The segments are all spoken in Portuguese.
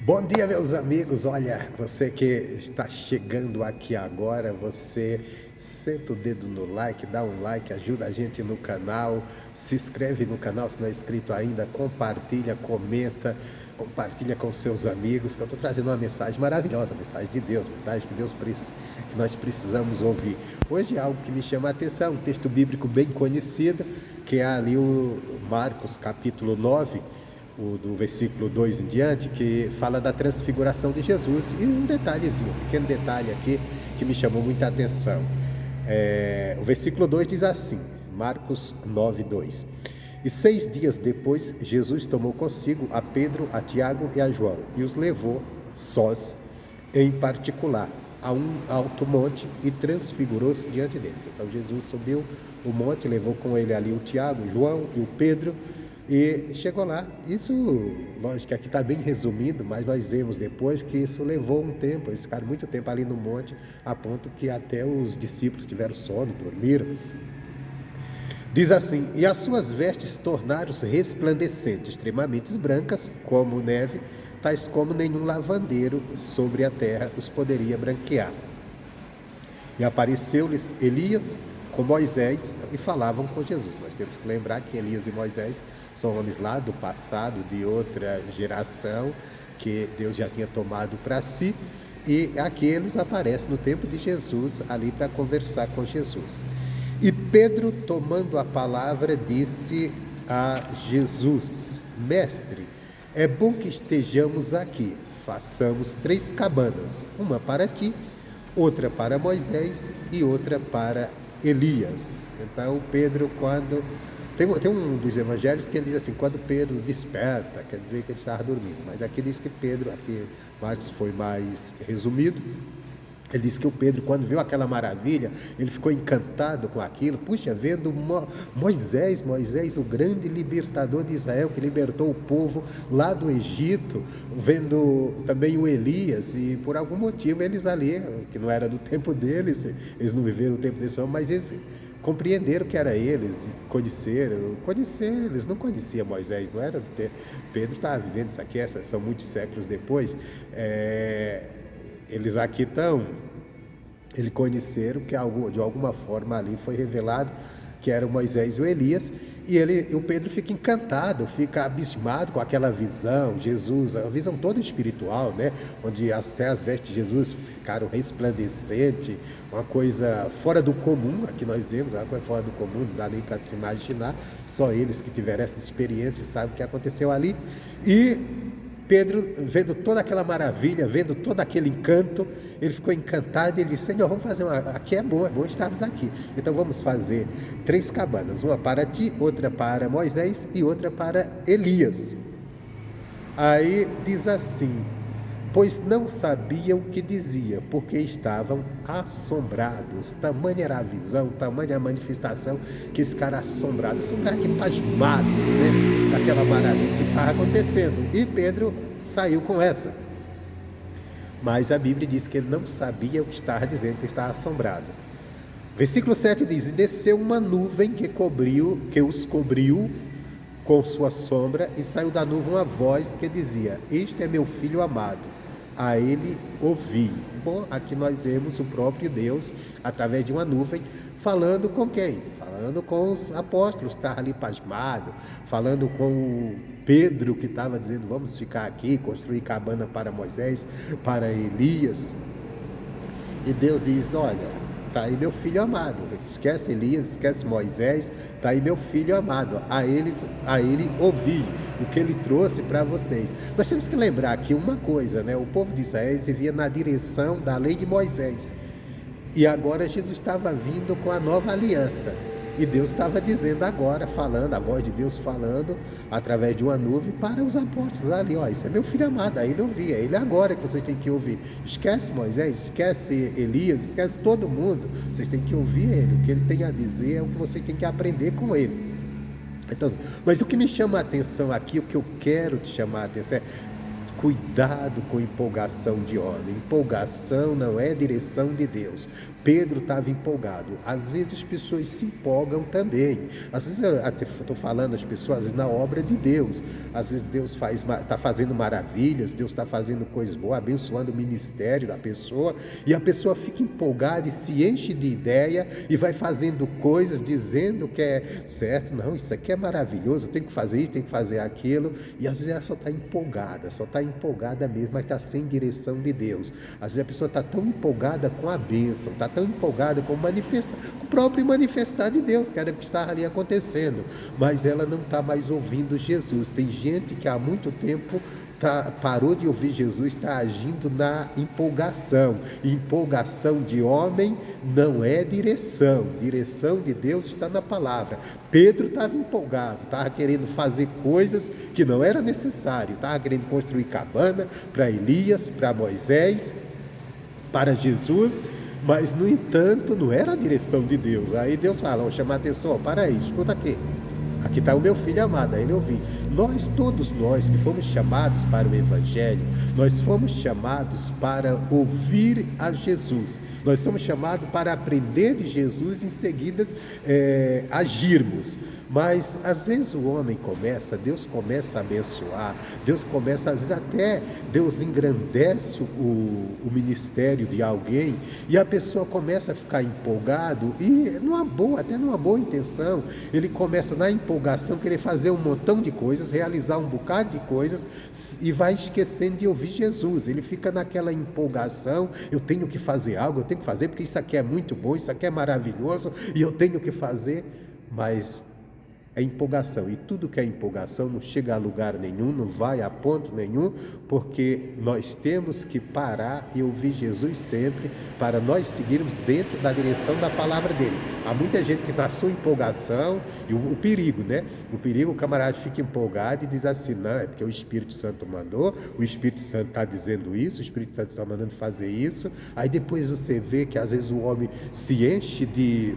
Bom dia, meus amigos. Olha, você que está chegando aqui agora, você senta o dedo no like, dá um like, ajuda a gente no canal, se inscreve no canal se não é inscrito ainda, compartilha, comenta, compartilha com seus amigos, que eu estou trazendo uma mensagem maravilhosa, mensagem de Deus, mensagem que nós precisamos ouvir. Hoje é algo que me chama a atenção, um texto bíblico bem conhecido, que é ali o Marcos capítulo 9, do versículo 2 em diante, que fala da transfiguração de Jesus. E um detalhezinho, um pequeno detalhe aqui que me chamou muita atenção. O versículo 2 diz assim, Marcos 9, 2: E 6 dias depois, Jesus tomou consigo a Pedro, a Tiago e a João, e os levou sós, em particular, a um alto monte, e transfigurou-se diante deles. Então Jesus subiu o monte, levou com ele ali o Tiago, o João e o Pedro, e chegou lá. Isso, lógico que aqui está bem resumido, mas nós vemos depois que isso levou um tempo. Eles ficaram muito tempo ali no monte, a ponto que até os discípulos tiveram sono, dormiram. Diz assim: E as suas vestes tornaram-se resplandecentes, extremamente brancas, como neve, tais como nenhum lavandeiro sobre a terra os poderia branquear. E apareceu-lhes Elias com Moisés e falavam com Jesus. Nós temos que lembrar que Elias e Moisés são homens lá do passado, de outra geração, que Deus já tinha tomado para si, e aqui eles aparecem no tempo de Jesus, ali para conversar com Jesus. E Pedro, tomando a palavra, disse a Jesus: Mestre, é bom que estejamos aqui, façamos 3 cabanas, uma para ti, outra para Moisés e outra para Elias. Então Pedro, quando tem um dos evangelhos que ele diz assim, quando Pedro desperta, quer dizer que ele estava dormindo, mas aqui diz que Pedro, aqui Marcos foi mais resumido, ele disse que o Pedro, quando viu aquela maravilha, ele ficou encantado com aquilo. Puxa, vendo Moisés, o grande libertador de Israel, que libertou o povo lá do Egito, vendo também o Elias, e por algum motivo eles ali, que não era do tempo deles, eles não viveram o tempo desse homem, mas eles compreenderam que era eles, eles não conheciam Moisés, não era do tempo. Pedro estava vivendo isso aqui, são muitos séculos depois. Eles aqui eles conheceram que de alguma forma ali foi revelado que era o Moisés e o Elias, e o Pedro fica encantado, fica abismado com aquela visão, Jesus, a visão toda espiritual, né? Onde até as vestes de Jesus ficaram resplandecentes, uma coisa fora do comum. Aqui nós vemos uma coisa fora do comum, não dá nem para se imaginar, só eles que tiveram essa experiência sabem o que aconteceu ali. E Pedro, vendo toda aquela maravilha, vendo todo aquele encanto, ele ficou encantado e ele disse: Senhor, vamos fazer aqui é bom estarmos aqui. Então vamos fazer 3 cabanas, uma para ti, outra para Moisés e outra para Elias. Aí diz assim: pois não sabiam o que dizia, porque estavam assombrados. Tamanha era a visão, tamanha a manifestação, que esse cara assombrados, aqui pasmados, né, daquela maravilha que estava acontecendo. E Pedro saiu com essa. Mas a Bíblia diz que ele não sabia o que estava dizendo, que estava assombrado. Versículo 7 diz: E desceu uma nuvem que os cobriu com sua sombra, e saiu da nuvem uma voz que dizia: Este é meu filho amado, a ele ouvi. Bom, aqui nós vemos o próprio Deus, através de uma nuvem, falando com quem? Falando com os apóstolos, que estavam ali pasmados, falando com o Pedro, que estava dizendo: vamos ficar aqui, construir cabana para Moisés, para Elias. E Deus diz: olha, está aí meu filho amado, esquece Elias, esquece Moisés, está aí meu filho amado, a ele ouvi o que ele trouxe para vocês. Nós temos que lembrar aqui uma coisa, né? O povo de Israel vivia na direção da lei de Moisés, e agora Jesus estava vindo com a nova aliança, e Deus estava dizendo agora, falando, a voz de Deus falando através de uma nuvem para os apóstolos ali: ó, isso é meu filho amado, aí ele ouvia, ele agora que vocês têm que ouvir. Esquece Moisés, esquece Elias, esquece todo mundo, vocês têm que ouvir ele, o que ele tem a dizer é o que vocês têm que aprender com ele. Então, mas o que me chama a atenção aqui, o que eu quero te chamar a atenção é: Cuidado com empolgação de homem. Empolgação não é direção de Deus. Pedro estava empolgado. Às vezes as pessoas se empolgam também. Às vezes eu até estou falando às pessoas, às vezes na obra de Deus. Às vezes Deus está fazendo maravilhas, Deus está fazendo coisas boas, abençoando o ministério da pessoa, e a pessoa fica empolgada e se enche de ideia e vai fazendo coisas, dizendo que é certo. Não, isso aqui é maravilhoso, eu tenho que fazer isso, tenho que fazer aquilo. E às vezes ela só está empolgada mesmo, mas está sem direção de Deus. Às vezes a pessoa está tão empolgada com a bênção, está tão empolgada com o próprio manifestar de Deus, que era o que estava ali acontecendo, mas ela não está mais ouvindo Jesus. Tem gente que há muito tempo parou de ouvir Jesus, está agindo na empolgação. Empolgação de homem não é direção. Direção de Deus está na palavra. Pedro estava empolgado, estava querendo fazer coisas que não era necessário, estava querendo construir cabana para Elias, para Moisés, para Jesus, mas no entanto não era a direção de Deus. Aí Deus fala, vou chamar a atenção, para aí, escuta aqui. Aqui está o meu filho amado, aí ele ouviu. Todos nós que fomos chamados para o Evangelho, nós fomos chamados para ouvir a Jesus. Nós somos chamados para aprender de Jesus e em seguida agirmos. Mas às vezes o homem Deus começa a abençoar, Deus começa, às vezes até Deus engrandece o ministério de alguém e a pessoa começa a ficar empolgado e até numa boa intenção, ele começa na empolgação querer fazer um montão de coisas, realizar um bocado de coisas e vai esquecendo de ouvir Jesus. Ele fica naquela empolgação, eu tenho que fazer algo, eu tenho que fazer porque isso aqui é muito bom, isso aqui é maravilhoso e eu tenho que fazer, mas é empolgação, e tudo que é empolgação não chega a lugar nenhum, não vai a ponto nenhum, porque nós temos que parar e ouvir Jesus sempre, para nós seguirmos dentro da direção da palavra dele. Há muita gente que na sua empolgação, e o perigo, né? O camarada fica empolgado e diz assim, não, é porque o Espírito Santo mandou, o Espírito Santo está dizendo isso, o Espírito Santo está mandando fazer isso, aí depois você vê que às vezes o homem se enche de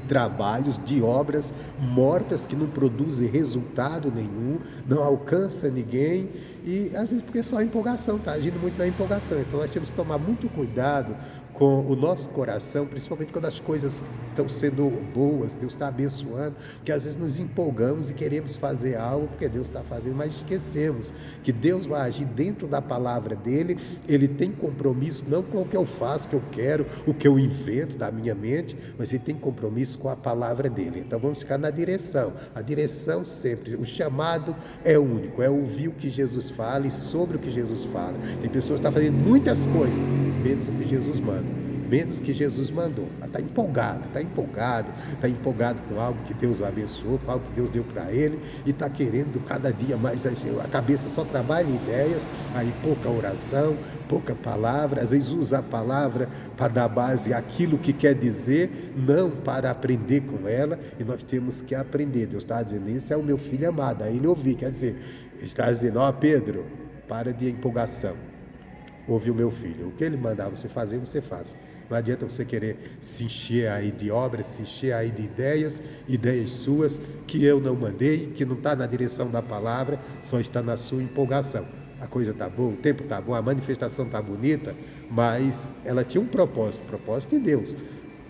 trabalhos, de obras mortas que não produzem resultado nenhum, não alcança ninguém, e às vezes porque é só a empolgação, está agindo muito na empolgação. Então nós temos que tomar muito cuidado com o nosso coração, principalmente quando as coisas estão sendo boas, Deus está abençoando, porque às vezes nos empolgamos e queremos fazer algo porque Deus está fazendo, mas esquecemos que Deus vai agir dentro da palavra dele. Ele tem compromisso não com o que eu faço, o que eu quero, o que eu invento da minha mente, mas ele tem compromisso com a palavra dele. Então vamos ficar na direção, a direção sempre, o chamado é único, é ouvir o que Jesus fala e sobre o que Jesus fala. Tem pessoas que estão fazendo muitas coisas, menos o que Jesus manda, menos que Jesus mandou. Está empolgado com algo que Deus o abençoou, com algo que Deus deu para ele, e está querendo cada dia mais, a cabeça só trabalha em ideias, aí pouca oração, pouca palavra, às vezes usa a palavra para dar base àquilo que quer dizer, não para aprender com ela, e nós temos que aprender. Deus está dizendo, esse é o meu filho amado, aí ele ouviu, quer dizer, ele está dizendo, Pedro, para de empolgação, ouve o meu filho, o que ele mandar você fazer, você faz. Não adianta você querer se encher aí de obras, se encher aí de ideias suas, que eu não mandei, que não está na direção da palavra, só está na sua empolgação. A coisa está boa, o tempo está bom, a manifestação está bonita, mas ela tinha um propósito de Deus,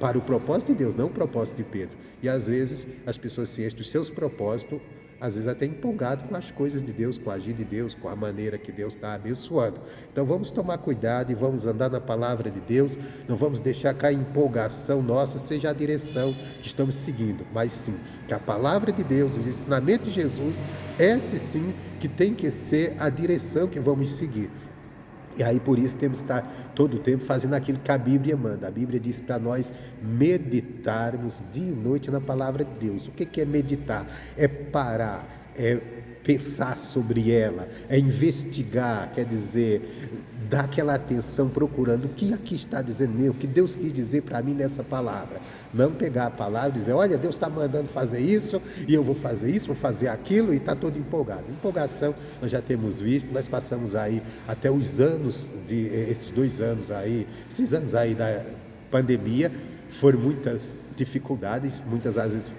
para o propósito de Deus, não o propósito de Pedro. E às vezes as pessoas se enchem dos seus propósitos, às vezes até empolgado com as coisas de Deus, com o agir de Deus, com a maneira que Deus está abençoando. Então vamos tomar cuidado e vamos andar na palavra de Deus, não vamos deixar que a empolgação nossa seja a direção que estamos seguindo, mas sim, que a palavra de Deus, o ensinamento de Jesus, esse sim que tem que ser a direção que vamos seguir. E aí por isso temos que estar todo o tempo fazendo aquilo que a Bíblia manda. A Bíblia diz para nós meditarmos dia e noite na palavra de Deus. O que é meditar? É parar, é pensar sobre ela, é investigar, quer dizer, dar aquela atenção procurando o que aqui está dizendo mesmo, o que Deus quis dizer para mim nessa palavra. Não pegar a palavra e dizer, olha, Deus está mandando fazer isso, e eu vou fazer isso, vou fazer aquilo, e está todo empolgado. Empolgação, nós já temos visto, nós passamos aí até os anos, esses 2 anos aí, esses anos aí da pandemia, foram muitas dificuldades, muitas às vezes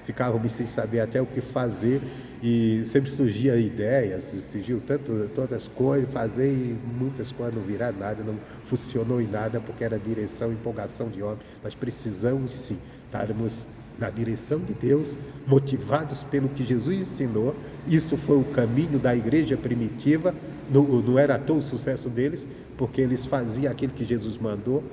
ficávamos sem saber até o que fazer, e sempre surgia ideias, surgiu tantas coisas, fazer e muitas coisas não virar nada, não funcionou em nada, porque era direção, empolgação de homem. Nós precisamos sim estarmos na direção de Deus, motivados pelo que Jesus ensinou. Isso foi o caminho da igreja primitiva, não era à toa o sucesso deles, porque eles faziam aquilo que Jesus mandou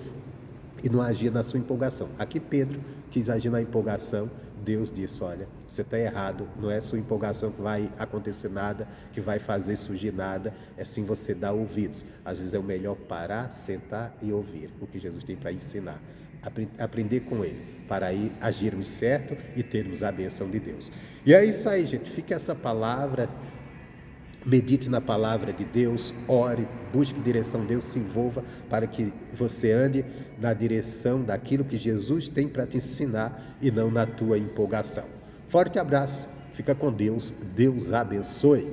e não agia na sua empolgação. Aqui Pedro quis agir na empolgação. Deus disse, olha, você está errado, não é sua empolgação que vai acontecer nada, que vai fazer surgir nada, é sim você dar ouvidos. Às vezes é o melhor parar, sentar e ouvir o que Jesus tem para ensinar. Aprender com ele, para aí agirmos certo e termos a bênção de Deus. E é isso aí, gente, fica essa palavra, medite na palavra de Deus, ore, busque direção de Deus, se envolva para que você ande na direção daquilo que Jesus tem para te ensinar e não na tua empolgação. Forte abraço, fica com Deus, Deus abençoe.